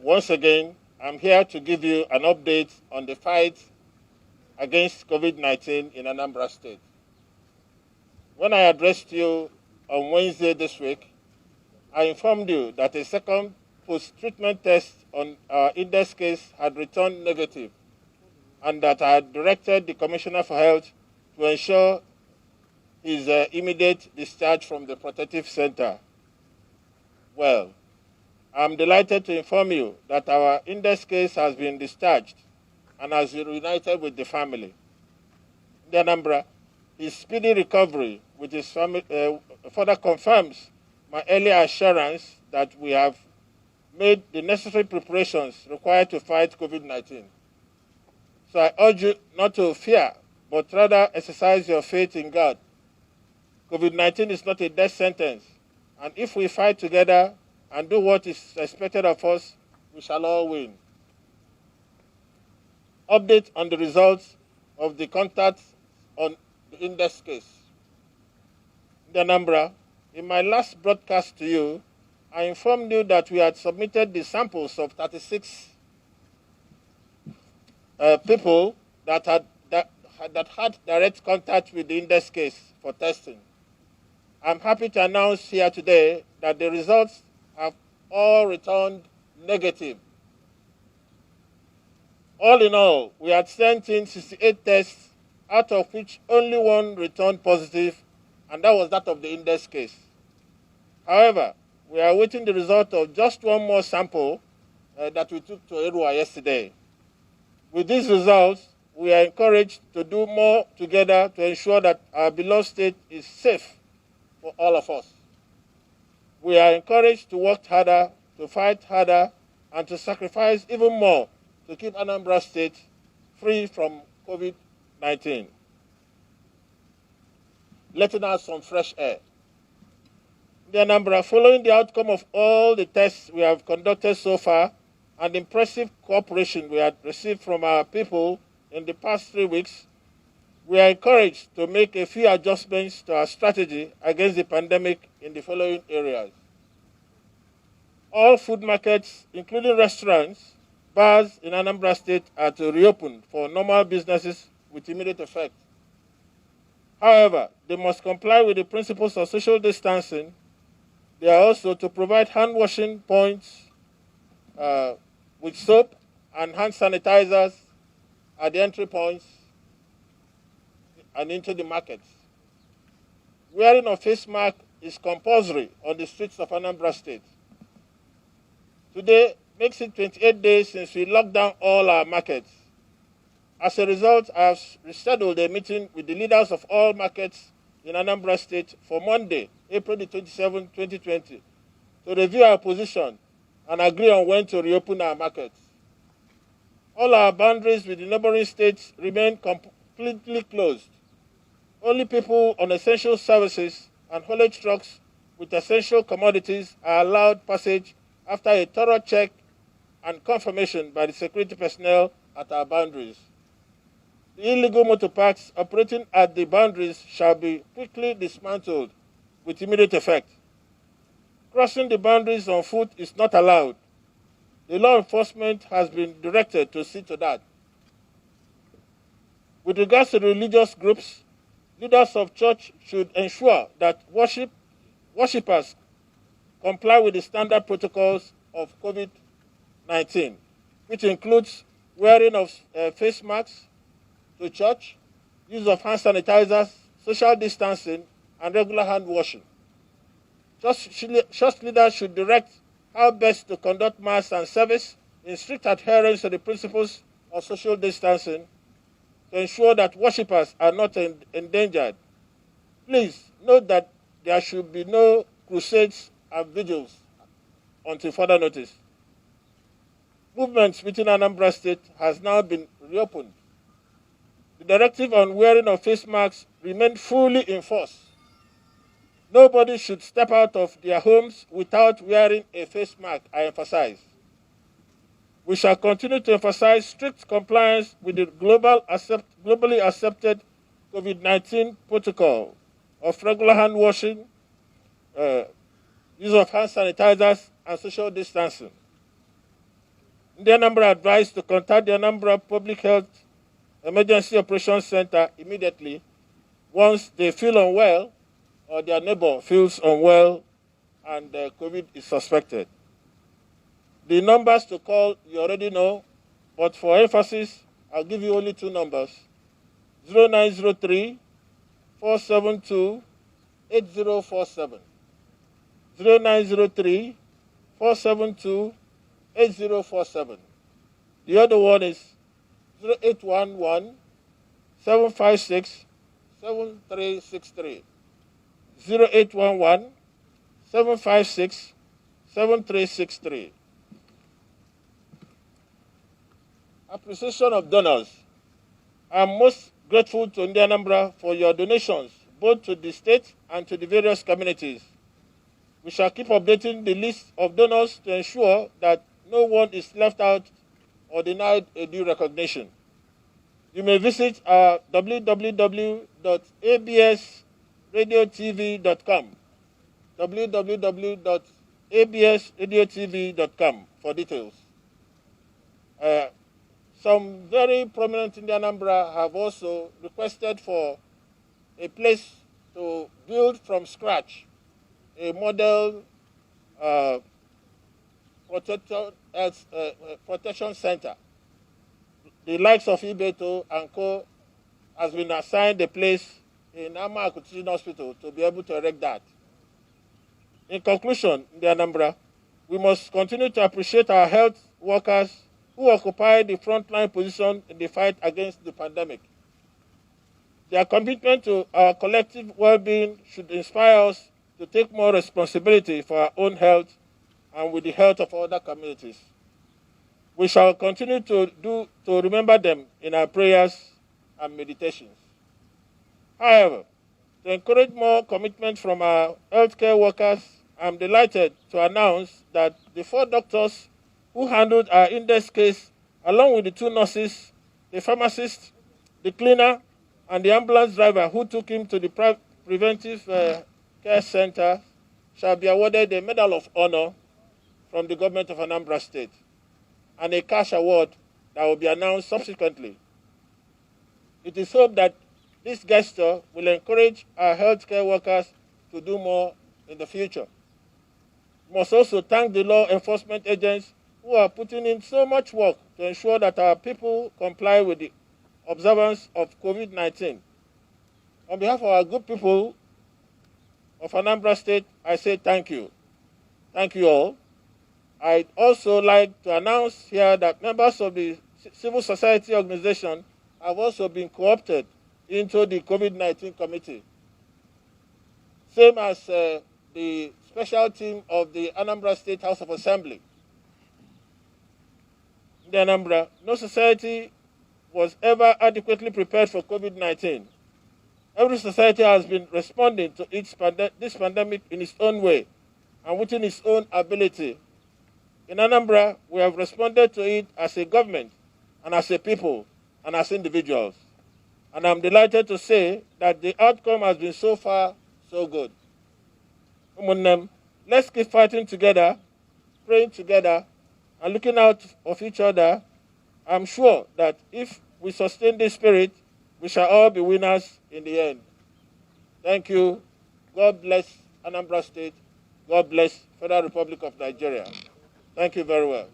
Once again, I'm here to give you an update on the fight against COVID-19 in Anambra State. When I addressed you on Wednesday this week, I informed you that a second post-treatment test on our index case had returned negative, and that I had directed the Commissioner for Health to ensure his immediate discharge from the protective center. Well, I'm delighted to inform you that our index case has been discharged and has reunited with the family. In Anambra, his speedy recovery with his family further confirms my earlier assurance that we have made the necessary preparations required to fight COVID-19. So I urge you not to fear, but rather exercise your faith in God. COVID-19 is not a death sentence, and if we fight together and do what is expected of us, we shall all win. Update on the results of the contacts on the index case. In Anambra, in my last broadcast to you, I informed you that we had submitted the samples of 36 people that had direct contact with the index case for testing. I'm happy to announce here today that the results have all returned negative. All in all, we had sent in 68 tests, out of which only one returned positive, and that was that of the index case. However, we are awaiting the result of just one more sample that we took to Erua yesterday. With these results, we are encouraged to do more together to ensure that our beloved state is safe for all of us. We are encouraged to work harder, to fight harder, and to sacrifice even more to keep Anambra State free from COVID-19. Letting out some fresh air. In Anambra, following the outcome of all the tests we have conducted so far and impressive cooperation we have received from our people in the past 3 weeks, we are encouraged to make a few adjustments to our strategy against the pandemic in the following areas. All food markets, including restaurants, bars in Anambra State, are to reopen for normal businesses with immediate effect. However, they must comply with the principles of social distancing. They are also to provide hand washing points with soap and hand sanitizers at the entry points and into the markets. Wearing a face mask is compulsory on the streets of Anambra State. Today makes it 28 days since we locked down all our markets. As a result, I have rescheduled a meeting with the leaders of all markets in Anambra State for Monday, April 27, 2020, to review our position and agree on when to reopen our markets. All our boundaries with the neighboring states remain completely closed. Only people on essential services and haulage trucks with essential commodities are allowed passage after a thorough check and confirmation by the security personnel at our boundaries. The illegal motor parks operating at the boundaries shall be quickly dismantled with immediate effect. Crossing the boundaries on foot is not allowed. The law enforcement has been directed to see to that. With regards to religious groups, leaders of church should ensure that worshippers comply with the standard protocols of COVID-19, which includes wearing of face masks to church, use of hand sanitizers, social distancing, and regular hand washing. Church leaders should direct how best to conduct mass and service in strict adherence to the principles of social distancing to ensure that worshippers are not endangered. Please note that there should be no crusades and vigils until further notice. Movements within Anambra State has now been reopened. The directive on wearing of face masks remained fully in force. Nobody should step out of their homes without wearing a face mask, I emphasize. We shall continue to emphasize strict compliance with the globally accepted COVID-19 protocol of regular hand washing, use of hand sanitizers, and social distancing. The Anambra advised to contact the Anambra Public Health Emergency Operations Center immediately once they feel unwell or their neighbor feels unwell and COVID is suspected. The numbers to call you already know, but for emphasis, I'll give you only two numbers: 0903 472 8047. 0903 472 8047. The other one is 0811 756 7363. 0811 756 7363. Appreciation of donors. I am most grateful to Anambra for your donations, both to the state and to the various communities. We shall keep updating the list of donors to ensure that no one is left out or denied a due recognition. You may visit our www.absradiotv.com, www.absradiotv.com for details. Some very prominent in Anambra have also requested for a place to build from scratch a model protection center. The likes of Ibeto and Co. has been assigned a place in Ama Teaching Hospital to be able to erect that. In conclusion, in the Anambra, we must continue to appreciate our health workers who occupy the frontline position in the fight against the pandemic. Their commitment to our collective well-being should inspire us to take more responsibility for our own health and with the health of other communities. We shall continue to remember them in our prayers and meditations. However, to encourage more commitment from our healthcare workers, I'm delighted to announce that the 4 doctors who handled our index case, along with the 2 nurses, the pharmacist, the cleaner, and the ambulance driver who took him to the preventive care center, shall be awarded a Medal of Honor from the government of Anambra State and a cash award that will be announced subsequently. It is hoped that this gesture will encourage our healthcare workers to do more in the future. We must also thank the law enforcement agents who are putting in so much work to ensure that our people comply with the observance of COVID-19. On behalf of our good people of Anambra State, I say thank you. Thank you all. I'd also like to announce here that members of the civil society organization have also been co-opted into the COVID-19 committee. Same as the special team of the Anambra State House of Assembly. In the Anambra, no society was ever adequately prepared for COVID-19. Every society has been responding to this pandemic in its own way and within its own ability. In Anambra, we have responded to it as a government and as a people and as individuals. And I'm delighted to say that the outcome has been so far so good. Let's keep fighting together, praying together, and looking out of each other. I'm sure that if we sustain this spirit, we shall all be winners in the end. Thank you. God bless Anambra State. God bless Federal Republic of Nigeria. Thank you very well.